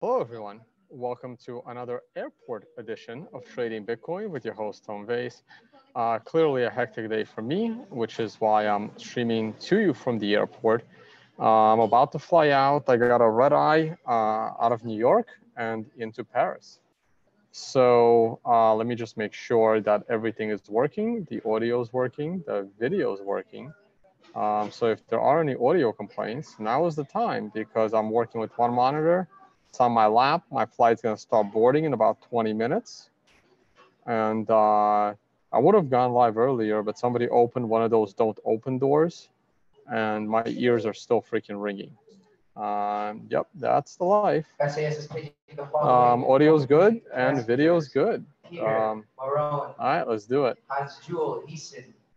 Hello, everyone. Welcome to another airport edition of Trading Bitcoin with your host, Tom Vase. Clearly a hectic day for me, which is why I'm streaming to you from the airport. I'm about to fly out. I got a red eye out of New York and into Paris. So let me just make sure that everything is working. The audio is working, the video is working. So if there are any audio complaints, now is the time because I'm working with one monitor. It's on my lap. My flight's going to start boarding in about 20 minutes. And I would have gone live earlier, but somebody opened one of those don't open doors, and my ears are still freaking ringing. Yep, that's the life. Audio's good and video's good. All right, let's do it.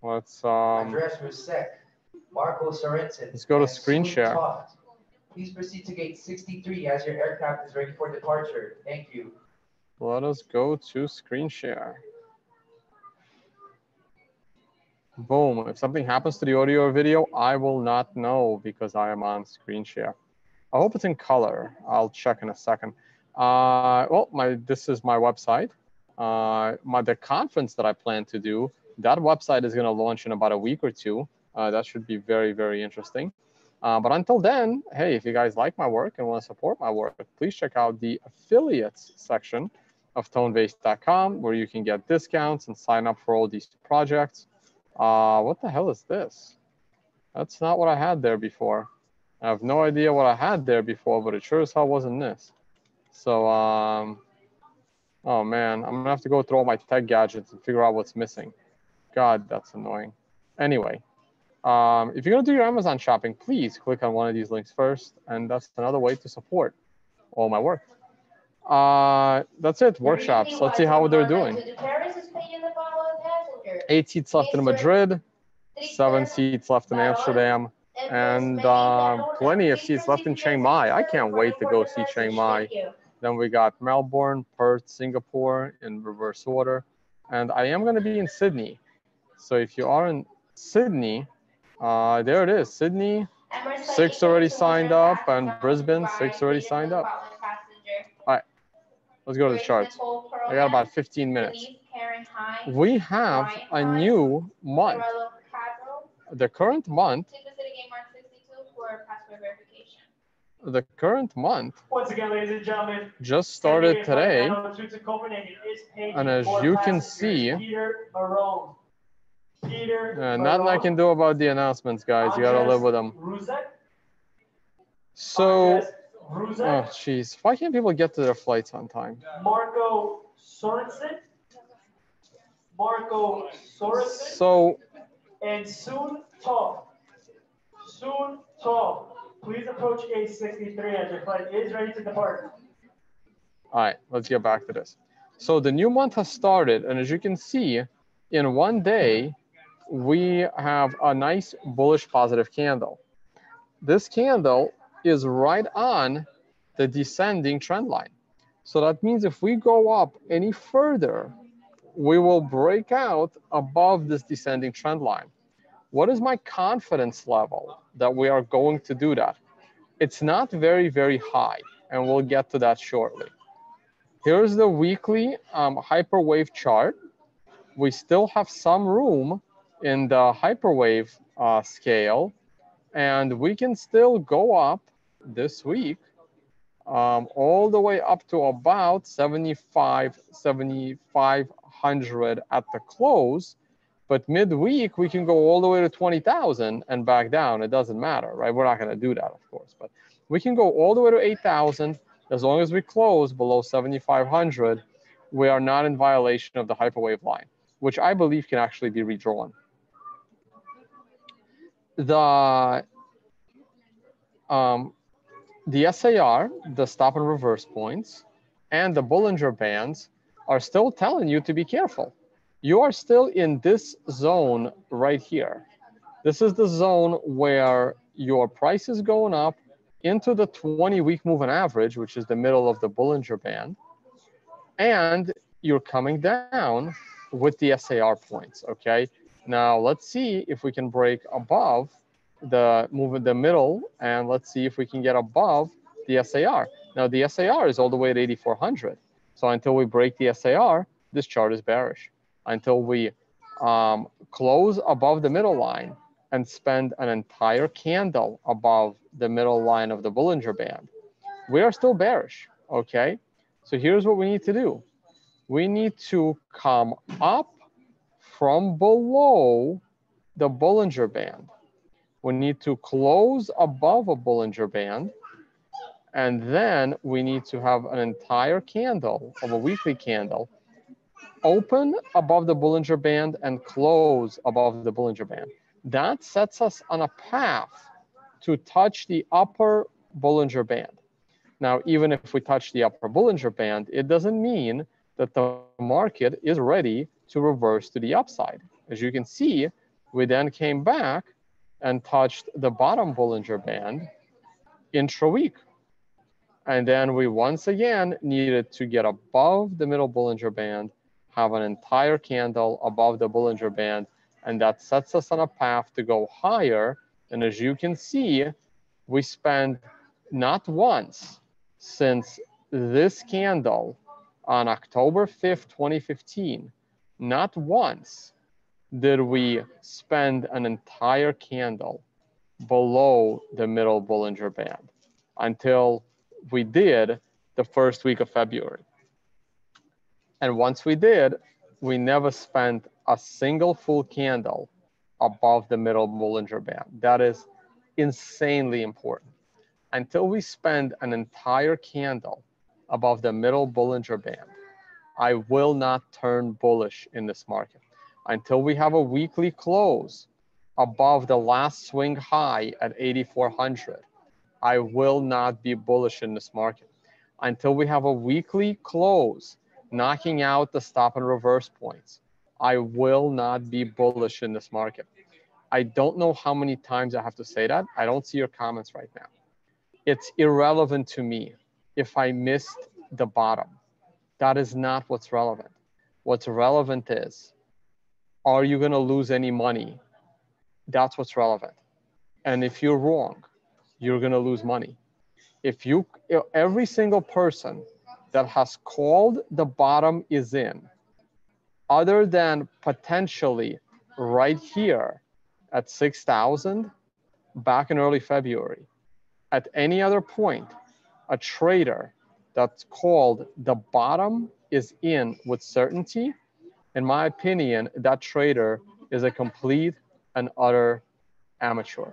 Let's let's go to screen share. Please proceed to gate 63 as your aircraft is ready for departure. Thank you. Let us go to screen share. Boom. If something happens to the audio or video, I will not know because I am on screen share. I hope it's in color. I'll check in a second. This is my website. The conference that I plan to do, that website is going to launch in about a week or two. That should be very, very interesting. But until then, hey, if you guys like my work and want to support my work, please check out the affiliates section of tonebase.com where you can get discounts and sign up for all these projects. What the hell is this? That's not what I had there before. I have no idea what I had there before, but it sure as hell wasn't this. So, oh man, I'm gonna have to go through all my tech gadgets and figure out what's missing. God, that's annoying. Anyway. If you're going to do your Amazon shopping, please click on one of these links first. And that's another way to support all my work. That's it. Workshops. Let's see how they're doing. 8 seats left in Madrid, 7 seats left in Amsterdam, and plenty of seats left in Chiang Mai. I can't wait to go see Chiang Mai. Then we got Melbourne, Perth, Singapore in reverse order. And I am going to be in Sydney. So if you are in Sydney, there it is. Sydney, 6 already signed up, and Brisbane, 6 already signed up. All right, let's go to the charts. I got about 15 minutes. We have a new month. The current month. The current month. Once again, ladies and gentlemen, just started today, and as you can see. Nothing I can do about the announcements, guys. You gotta live with them. So, oh jeez, why can't people get to their flights on time? Marco Sorensen. So, and Soon Tall. Please approach gate 63 as your flight is ready to depart. All right, let's get back to this. So the new month has started, and as you can see, in one day, we have a nice bullish positive candle. This candle is right on the descending trend line. So that means if we go up any further, we will break out above this descending trend line. What is my confidence level that we are going to do that? It's not very, very high, and we'll get to that shortly. Here's the weekly hyperwave chart. We still have some room in the hyperwave scale, and we can still go up this week all the way up to about 7,500 at the close. But midweek, we can go all the way to 20,000 and back down. It doesn't matter, right? We're not going to do that, of course. But we can go all the way to 8,000. As long as we close below 7,500, we are not in violation of the hyperwave line, which I believe can actually be redrawn. The SAR, the stop and reverse points, and the Bollinger Bands are still telling you to be careful. You are still in this zone right here. This is the zone where your price is going up into the 20-week moving average, which is the middle of the Bollinger Band, and you're coming down with the SAR points, okay? Now, let's see if we can break above the middle, and let's see if we can get above the SAR. Now the SAR is all the way at 8,400. So until we break the SAR, this chart is bearish. Until we close above the middle line and spend an entire candle above the middle line of the Bollinger Band, we are still bearish, okay? So here's what we need to do. We need to come up from below the Bollinger Band. We need to close above a Bollinger Band, and then we need to have an entire candle of a weekly candle open above the Bollinger Band and close above the Bollinger Band. That sets us on a path to touch the upper Bollinger Band. Now, even if we touch the upper Bollinger Band, it doesn't mean that the market is ready to reverse to the upside. As you can see, we then came back and touched the bottom Bollinger Band intra-week. And then we once again needed to get above the middle Bollinger Band, have an entire candle above the Bollinger Band, and that sets us on a path to go higher. And as you can see, we spent not once since this candle on October 5th, 2015, not once did we spend an entire candle below the middle Bollinger Band until we did the first week of February. And once we did, we never spent a single full candle above the middle Bollinger Band. That is insanely important. Until we spend an entire candle above the middle Bollinger Band, I will not turn bullish in this market. Until we have a weekly close above the last swing high at 8,400, I will not be bullish in this market. Until we have a weekly close knocking out the stop and reverse points, I will not be bullish in this market. I don't know how many times I have to say that. I don't see your comments right now. It's irrelevant to me if I missed the bottom. That is not what's relevant. What's relevant is, are you going to lose any money? That's what's relevant. And if you're wrong, you're going to lose money. If every single person that has called the bottom is in, other than potentially right here at 6,000 back in early February, at any other point, a trader that's called the bottom is in with certainty, in my opinion, that trader is a complete and utter amateur,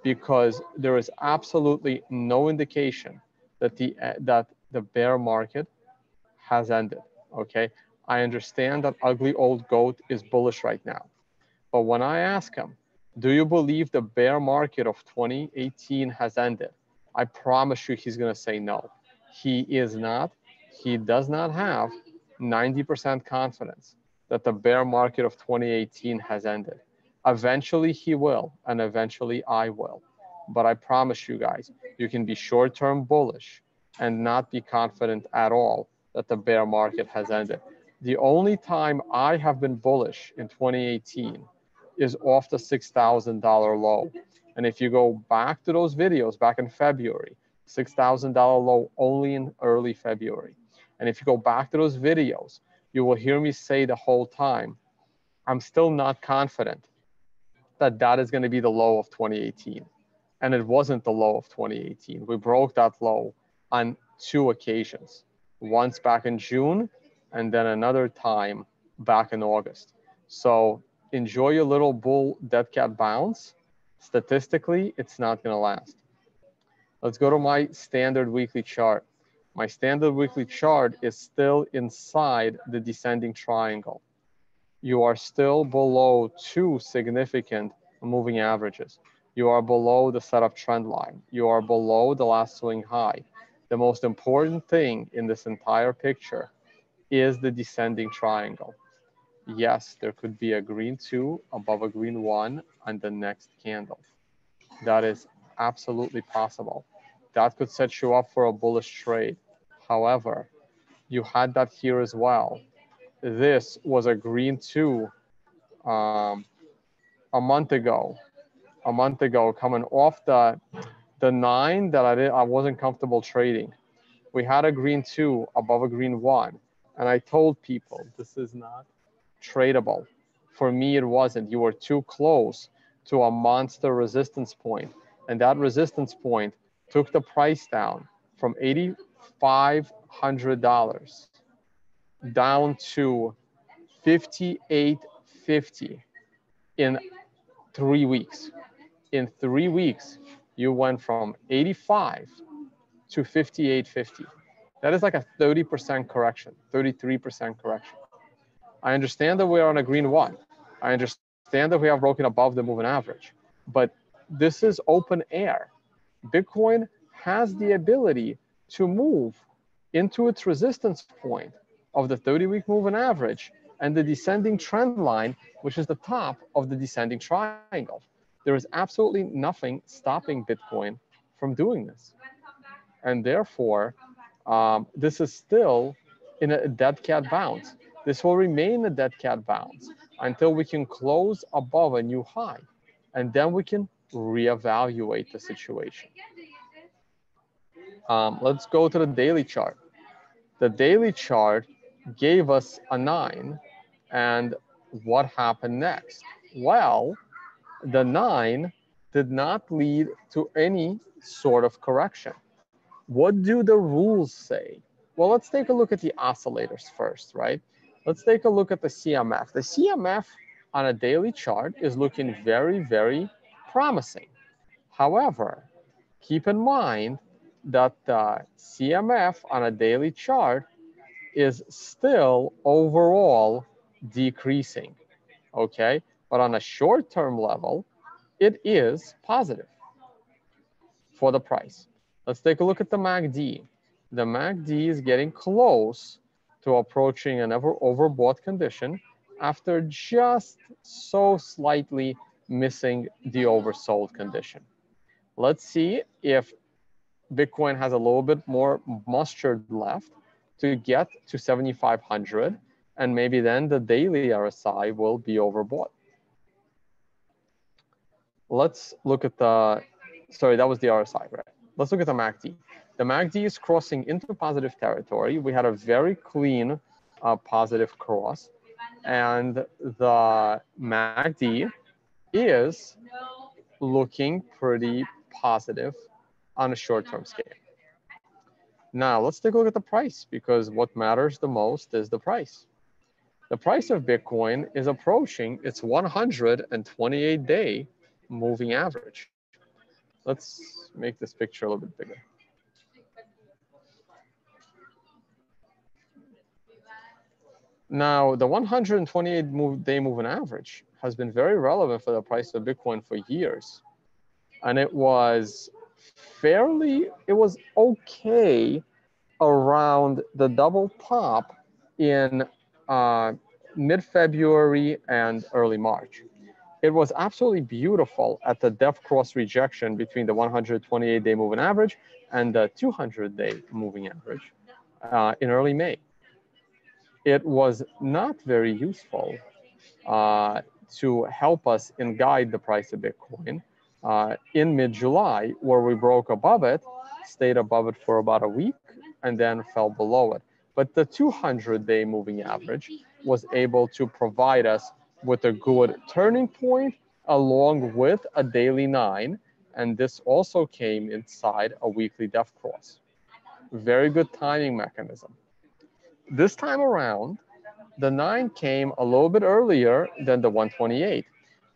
because there is absolutely no indication that the bear market has ended, okay? I understand that ugly old goat is bullish right now, but when I ask him, do you believe the bear market of 2018 has ended? I promise you he's going to say no. He is not. He does not have 90% confidence that the bear market of 2018 has ended. Eventually he will, and eventually I will. But I promise you guys, you can be short-term bullish and not be confident at all that the bear market has ended. The only time I have been bullish in 2018 is off the $6,000 low. And if you go back to those videos back in February, $6,000 low only in early February. And if you go back to those videos, you will hear me say the whole time, I'm still not confident that that is going to be the low of 2018. And it wasn't the low of 2018. We broke that low on 2 occasions, once back in June and then another time back in August. So enjoy your little bull dead cat bounce. Statistically, it's not going to last. Let's go to my standard weekly chart. My standard weekly chart is still inside the descending triangle. You are still below 2 significant moving averages. You are below the setup trend line. You are below the last swing high. The most important thing in this entire picture is the descending triangle. Yes, there could be a green 2 above a green 1 on the next candle. That is absolutely possible. That could set you up for a bullish trade. However, you had that here as well. This was a green 2 a month ago coming off the The 9 that I wasn't comfortable trading. We had a green 2 above a green 1. And I told people, this is not tradable. For me, it wasn't. You were too close to a monster resistance point. And that resistance point took the price down from $8,500 down to $5,850 in 3 weeks. In 3 weeks, you went from 85 to 58.50. That is like a 30% correction, 33% correction. I understand that we're on a green 1. I understand that we have broken above the moving average, but this is open air. Bitcoin has the ability to move into its resistance point of the 30-week moving average and the descending trend line, which is the top of the descending triangle. There is absolutely nothing stopping Bitcoin from doing this. And therefore, this is still in a dead cat bounce. This will remain a dead cat bounce until we can close above a new high. And then we can reevaluate the situation. Let's go to the daily chart. The daily chart gave us a 9. And what happened next? Well, the 9 did not lead to any sort of correction. What do the rules say? Well, let's take a look at the oscillators first, right? Let's take a look at the CMF. The CMF on a daily chart is looking very, very promising. However, keep in mind that the CMF on a daily chart is still overall decreasing, okay? But on a short-term level, it is positive for the price. Let's take a look at the MACD. The MACD is getting close to approaching an overbought condition after just so slightly missing the oversold condition. Let's see if Bitcoin has a little bit more mustard left to get to 7,500, and maybe then the daily RSI will be overbought. Let's look at the, sorry, that was the RSI, right? Let's look at the MACD. The MACD is crossing into positive territory. We had a very clean positive cross, and the MACD is looking pretty positive on a short-term scale. Now, let's take a look at the price, because what matters the most is the price. The price of Bitcoin is approaching its 128-day moving average. Let's make this picture a little bit bigger. Now, the 128-day moving average has been very relevant for the price of Bitcoin for years. And it was okay around the double top in mid-February and early March. It was absolutely beautiful at the depth cross rejection between the 128-day moving average and the 200-day moving average in early May. It was not very useful to help us and guide the price of Bitcoin in mid-July, where we broke above it, stayed above it for about a week, and then fell below it. But the 200-day moving average was able to provide us with a good turning point along with a daily 9. And this also came inside a weekly depth cross. Very good timing mechanism. This time around, the 9 came a little bit earlier than the 128.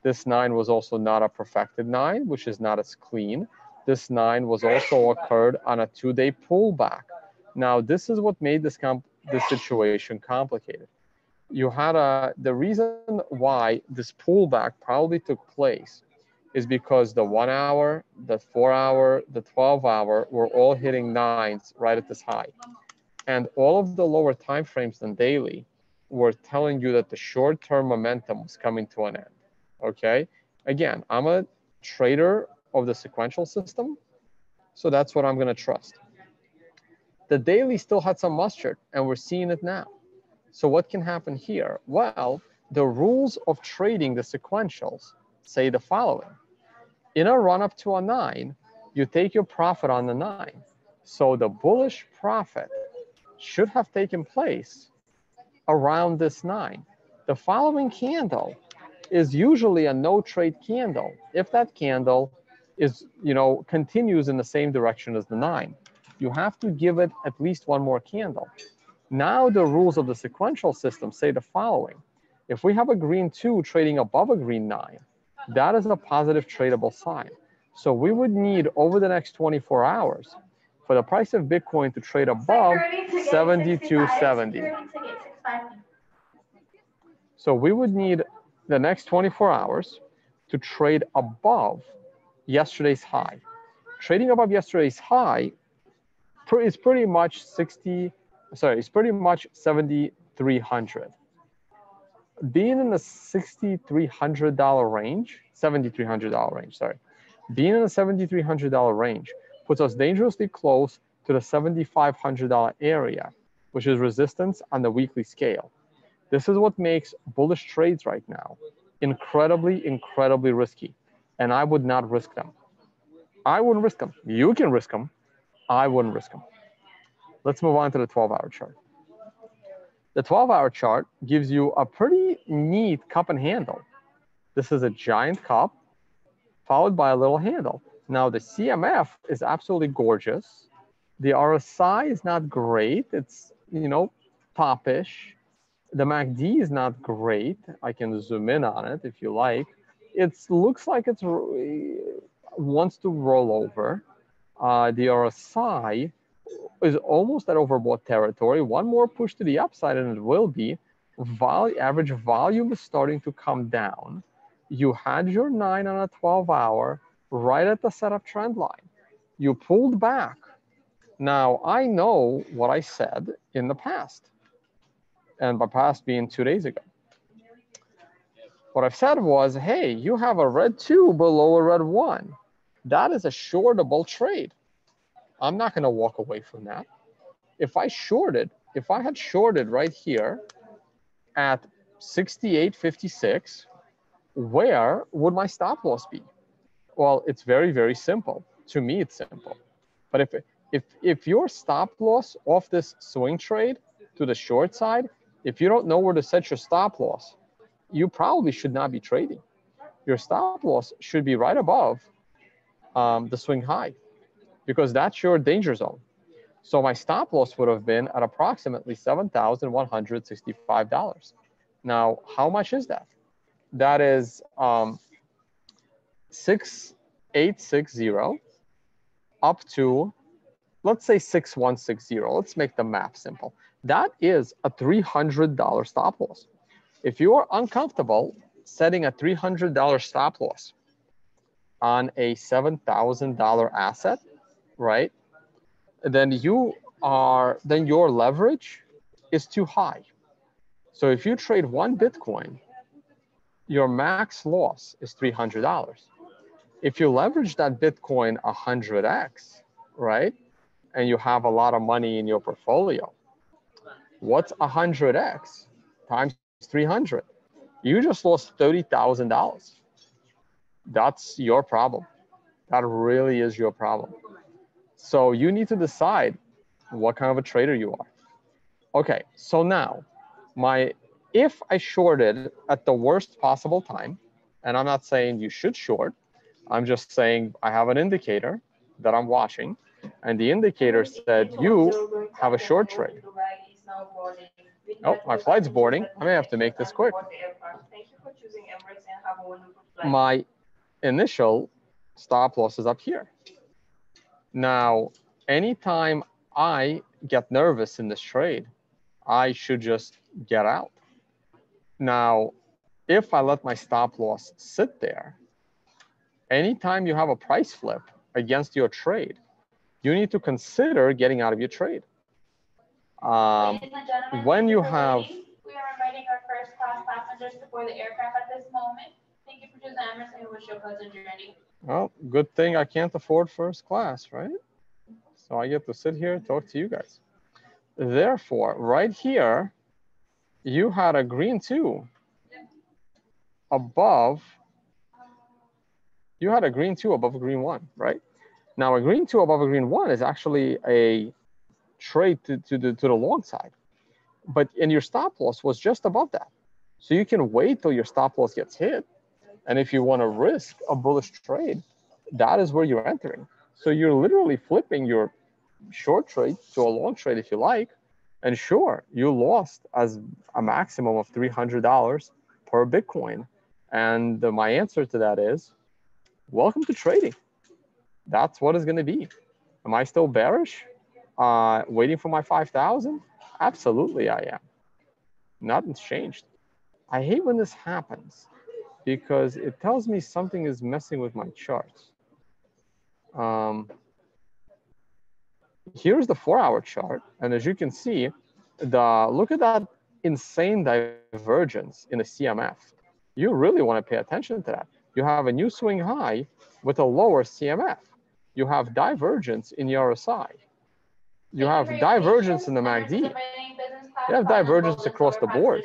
This 9 was also not a perfected 9, which is not as clean. This 9 was also occurred on a 2-day pullback. Now, this is what made this situation complicated. You had the reason why this pullback probably took place is because the 1 hour, the 4 hour, the 12 hour were all hitting 9s right at this high. And all of the lower time frames than daily were telling you that the short-term momentum was coming to an end, okay? Again, I'm a trader of the sequential system, so that's what I'm gonna trust. The daily still had some mustard, and we're seeing it now. So what can happen here? Well, the rules of trading the sequentials say the following. In a run-up to a 9, you take your profit on the 9. So the bullish profit should have taken place around this 9. The following candle is usually a no trade candle. If that candle is, continues in the same direction as the 9, you have to give it at least one more candle. Now the rules of the sequential system say the following. If we have a green 2 trading above a green 9, that is a positive tradable sign. So we would need over the next 24 hours for the price of Bitcoin to trade above 7270. So we would need the next 24 hours to trade above yesterday's high. Trading above yesterday's high is pretty much it's pretty much 7,300. Being in the $6,300 range, $7,300 range, sorry. Being in the $7,300 range puts us dangerously close to the $7,500 area, which is resistance on the weekly scale. This is what makes bullish trades right now incredibly, incredibly risky. And I would not risk them. I wouldn't risk them. You can risk them. I wouldn't risk them. Let's move on to the 12-hour chart. The 12-hour chart gives you a pretty neat cup and handle. This is a giant cup followed by a little handle. Now the CMF is absolutely gorgeous. The RSI is not great. It's, popish. The MACD is not great. I can zoom in on it if you like. It looks like it wants to roll over. The RSI is almost at overbought territory. One more push to the upside and it will be. Average volume is starting to come down. You had your 9 on a 12-hour right at the setup trend line. You pulled back. Now, I know what I said in the past, and by past being 2 days ago. What I've said was, hey, you have a red 2 below a red 1. That is a shortable trade. I'm not going to walk away from that. If I had shorted right here at 68.56, where would my stop loss be? Well, it's very, very simple. To me, it's simple. But if your stop loss off this swing trade to the short side, if you don't know where to set your stop loss, you probably should not be trading. Your stop loss should be right above the swing high, because that's your danger zone. So my stop loss would have been at approximately $7,165. Now, how much is that? That is 6,860 up to, let's say 6,160. Let's make the math simple. That is a $300 stop loss. If you are uncomfortable setting a $300 stop loss on a $7,000 asset, right? Then your leverage is too high. So if you trade one Bitcoin, your max loss is $300. If you leverage that Bitcoin 100x, right? And you have a lot of money in your portfolio, what's 100x times 300? You just lost $30,000. That's your problem. That really is your problem. So you need to decide what kind of a trader you are. Okay, so now if I shorted at the worst possible time, and I'm not saying you should short, I'm just saying I have an indicator that I'm watching, and the indicator said you have a short trade. Oh, my flight's boarding. I may have to make this quick. My initial stop loss is up here. Now, anytime I get nervous in this trade, I should just get out. Now, if I let my stop loss sit there, anytime you have a price flip against your trade, you need to consider getting out of your trade. When you have... We are inviting our first class passengers to board the aircraft at this moment. Thank you for choosing Emirates and we wish you a pleasant journey. Well, good thing I can't afford first class, right? So I get to sit here and talk to you guys. Therefore, right here, you had a green 2 above. You had a green 2 above a green 1, right? Now, a green 2 above a green 1 is actually a trade to the long side. And your stop loss was just above that. So you can wait till your stop loss gets hit. And if you want to risk a bullish trade, that is where you're entering. So you're literally flipping your short trade to a long trade if you like. And sure, you lost as a maximum of $300 per Bitcoin. And my answer to that is, welcome to trading. That's what it's going to be. Am I still bearish? Waiting for my 5,000? Absolutely, I am. Nothing's changed. I hate when this happens because it tells me something is messing with my charts. Here's the 4-hour chart, and as you can see, look at that insane divergence in the CMF. You really want to pay attention to that. You have a new swing high with a lower CMF. You have divergence in the RSI. You have divergence in the MACD. You have divergence across the board.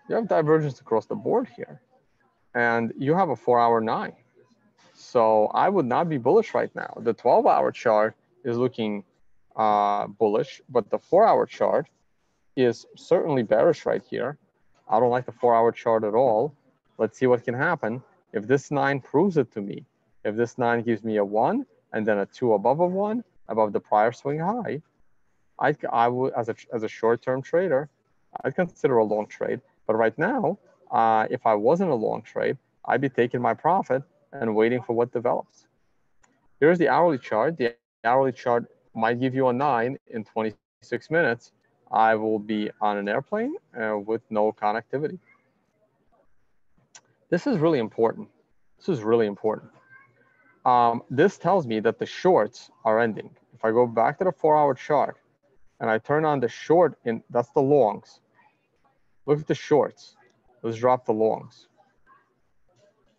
You have divergence across the board here. And you have a 4-hour 9. So I would not be bullish right now. The 12-hour chart is looking bullish, but the 4-hour chart is certainly bearish right here. I don't like the 4-hour chart at all. Let's see what can happen. If this 9 proves it to me, if this 9 gives me a 1 and then a 2 above a 1, above the prior swing high, I would, as a short-term trader, I'd consider a long trade. But right now, if I wasn't a long trade, I'd be taking my profit and waiting for what develops. Here's the hourly chart. The hourly chart might give you a 9 in 26 minutes. I will be on an airplane with no connectivity. This is really important. This is really important. This tells me that the shorts are ending. If I go back to the 4-hour chart and I turn on the short, that's the longs. Look at the shorts. Let's drop the longs.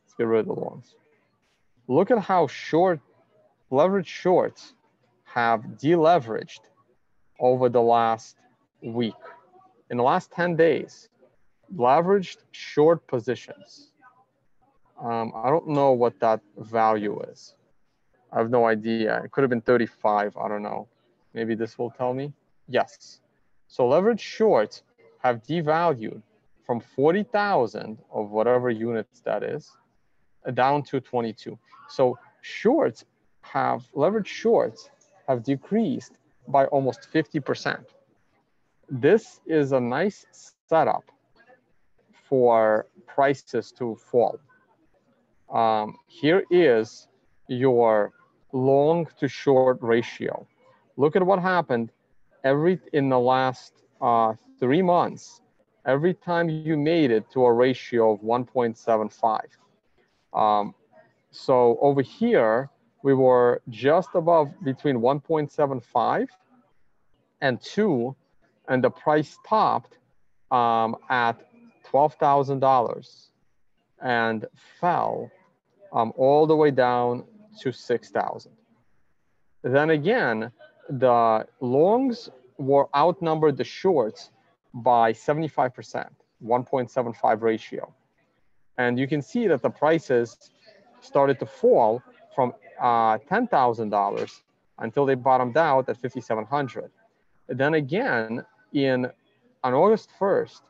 Let's get rid of the longs. Look at how leveraged shorts have deleveraged over the last week. In the last 10 days, leveraged short positions. I don't know what that value is. I have no idea. It could have been 35. I don't know. Maybe this will tell me. Yes. So leveraged shorts have devalued from 40,000 of whatever units that is down to 22. So leveraged shorts have decreased by almost 50%. This is a nice setup for prices to fall. Here is your long to short ratio. Look at what happened in the last 3 months. Every time you made it to a ratio of 1.75. So over here, we were just above between 1.75 and 2, and the price topped at $12,000 and fell all the way down to 6,000. Then again, the longs were outnumbered the shorts by 75%, 1.75 ratio. And you can see that the prices started to fall from $10,000 until they bottomed out at 5,700. Then again, on August 1st,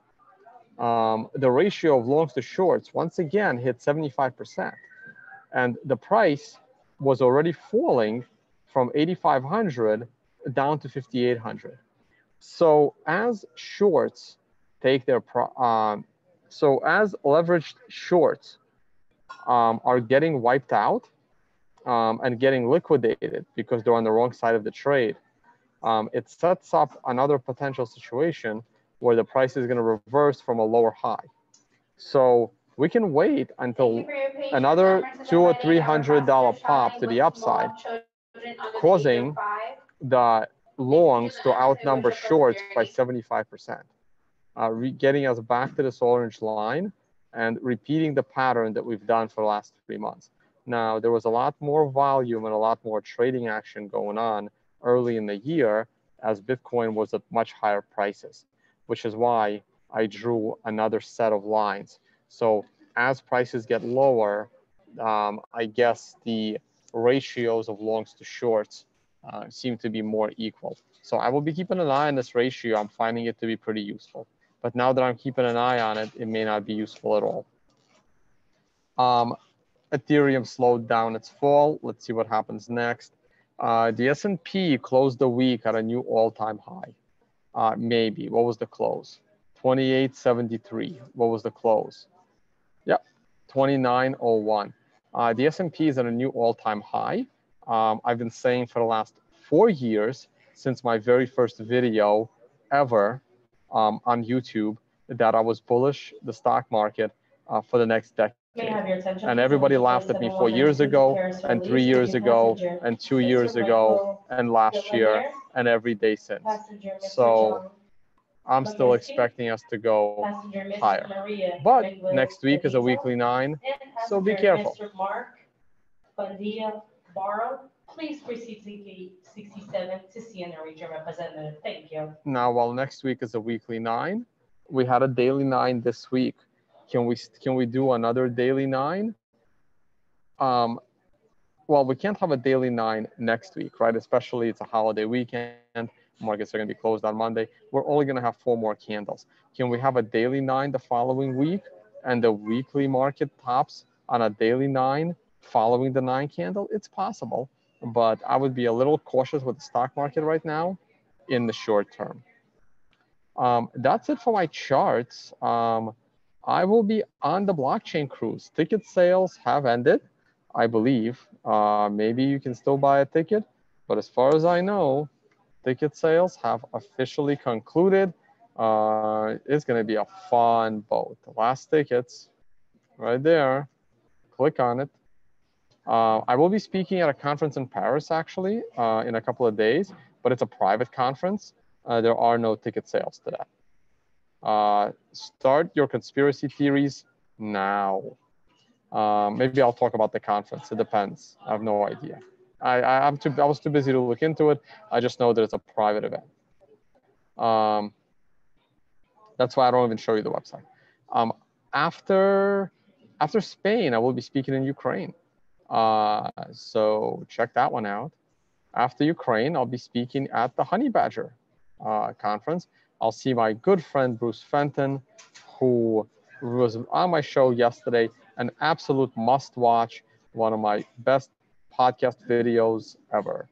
the ratio of longs to shorts once again hit 75%. And the price was already falling from 8,500 down to 5,800. So as shorts take their, so as leveraged shorts are getting wiped out and getting liquidated because they're on the wrong side of the trade, it sets up another potential situation where the price is going to reverse from a lower high. So we can wait until another $200 or $300 pop to the upside, causing the longs to outnumber shorts by 75%, getting us back to this orange line and repeating the pattern that we've done for the last 3 months. Now, there was a lot more volume and a lot more trading action going on early in the year as Bitcoin was at much higher prices, which is why I drew another set of lines. So as prices get lower, I guess the ratios of longs to shorts seem to be more equal. So I will be keeping an eye on this ratio. I'm finding it to be pretty useful. But now that I'm keeping an eye on it, it may not be useful at all. Ethereum slowed down its fall. Let's see what happens next. The S&P closed the week at a new all-time high. Maybe. What was the close? 28.73. What was the close? Yep, 29.01. The S&P is at a new all-time high. I've been saying for the last 4 years, since my very first video ever on YouTube, that I was bullish the stock market for the next decade. And everybody laughed at me 4 years ago, and 3 years ago, and 2 years ago, and last year, and every day since. So I'm still expecting us to go higher. But next week is a weekly 9, so be careful. Please proceed to gate 67 to see and region representative. Thank you. Now, while next week is a weekly 9, we had a daily 9 this week. Can we do another daily 9? Well, we can't have a daily 9 next week, right? Especially it's a holiday weekend. Markets are going to be closed on Monday. We're only going to have 4 more candles. Can we have a daily 9 the following week, and the weekly market tops on a daily 9 following the 9 candle? It's possible, but I would be a little cautious with the stock market right now in the short term. That's it for my charts. I will be on the blockchain cruise. Ticket sales have ended, I believe. Maybe you can still buy a ticket, but as far as I know, ticket sales have officially concluded. It's going to be a fun boat. The last tickets, right there. Click on it. I will be speaking at a conference in Paris, actually, in a couple of days, but it's a private conference. There are no ticket sales to that. Start your conspiracy theories now. Maybe I'll talk about the conference. It depends. I have no idea. I was too busy to look into it. I just know that it's a private event. That's why I don't even show you the website. After Spain, I will be speaking in Ukraine. So check that one out. After Ukraine, I'll be speaking at the Honey Badger conference. I'll see my good friend Bruce Fenton, who was on my show yesterday, an absolute must-watch, one of my best podcast videos ever.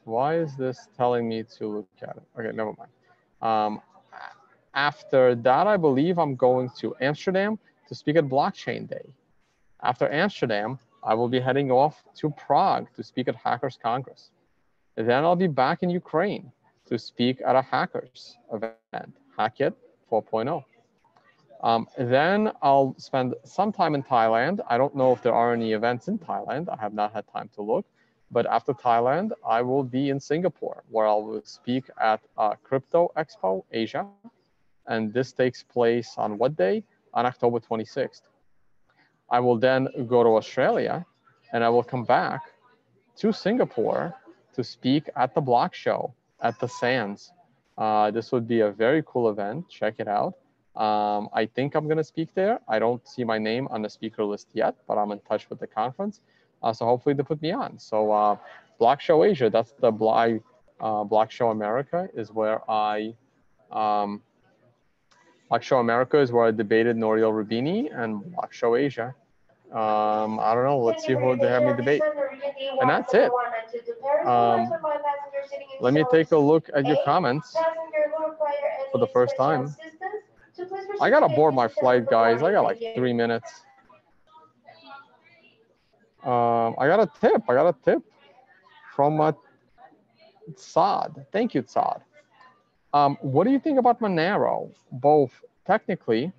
Why is this telling me to look at it? Okay, never mind. After that, I believe I'm going to Amsterdam to speak at Blockchain Day. After Amsterdam, I will be heading off to Prague to speak at Hackers Congress. Then I'll be back in Ukraine to speak at a hackers event, Hackit 4.0. Then I'll spend some time in Thailand. I don't know if there are any events in Thailand. I have not had time to look. But after Thailand, I will be in Singapore, where I will speak at Crypto Expo Asia. And this takes place on what day? On October 26th. I will then go to Australia, and I will come back to Singapore to speak at the Block Show at the Sands. This would be a very cool event. Check it out. I think I'm going to speak there. I don't see my name on the speaker list yet, but I'm in touch with the conference. So hopefully they put me on. So Block Show Asia, that's the Block Show America is where I Block Show America is where I debated Nouriel Rubini, and Block Show Asia. I don't know. Let's see who they have me debate. And that's it. Let me take a look at your comments for the first time. I gotta board my flight, guys. I got like 3 minutes. I got a tip. From Saad. Thank you, Saad. What do you think about Monero, both technically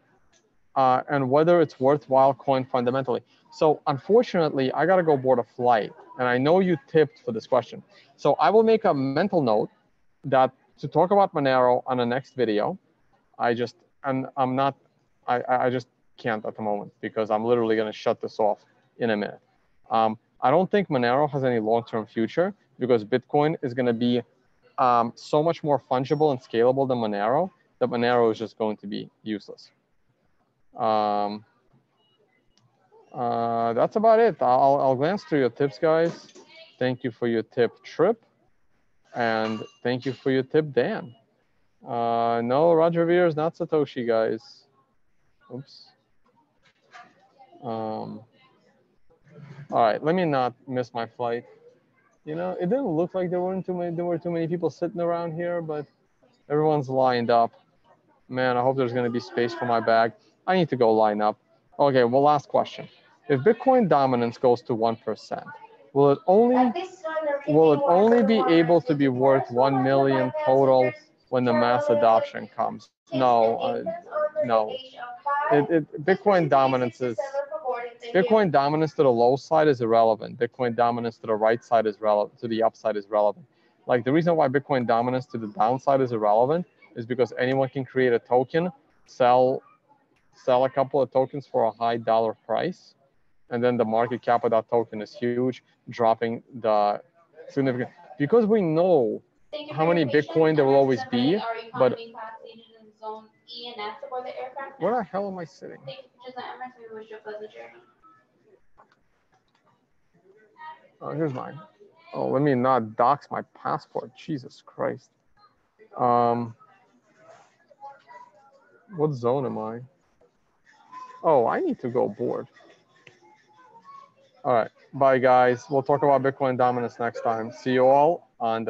and whether it's worthwhile coin fundamentally? So unfortunately, I gotta go board a flight, and I know you tipped for this question. So I will make a mental note that to talk about Monero on the next video. I just can't at the moment because I'm literally gonna shut this off in a minute. I don't think Monero has any long-term future because Bitcoin is gonna be so much more fungible and scalable than Monero that Monero is just going to be useless. That's about it. I'll glance through your tips, guys. Thank you for your tip, Trip. And thank you for your tip, Dan. No, Roger Ver is not Satoshi, guys. Oops. All right, let me not miss my flight. You know, it didn't look like there were too many people sitting around here, but everyone's lined up. Man, I hope there's going to be space for my bag. I need to go line up. Okay, well, last question. If Bitcoin dominance goes to 1%, will it only be able to be worth 1 million total when the mass adoption comes? No, no. Bitcoin dominance to the low side is irrelevant. Bitcoin dominance to the right side is relevant. To the upside is relevant. Like the reason why Bitcoin dominance to the downside is irrelevant is because anyone can create a token, sell a couple of tokens for a high dollar price, and then the market cap of that token is huge, dropping the significant. Because we know how many Bitcoin there will always be, but where the hell am I sitting? Oh, here's mine. Oh, let me not dox my passport. Jesus Christ. What zone am I? Oh, I need to go board. All right. Bye, guys. We'll talk about Bitcoin dominance next time. See you all on the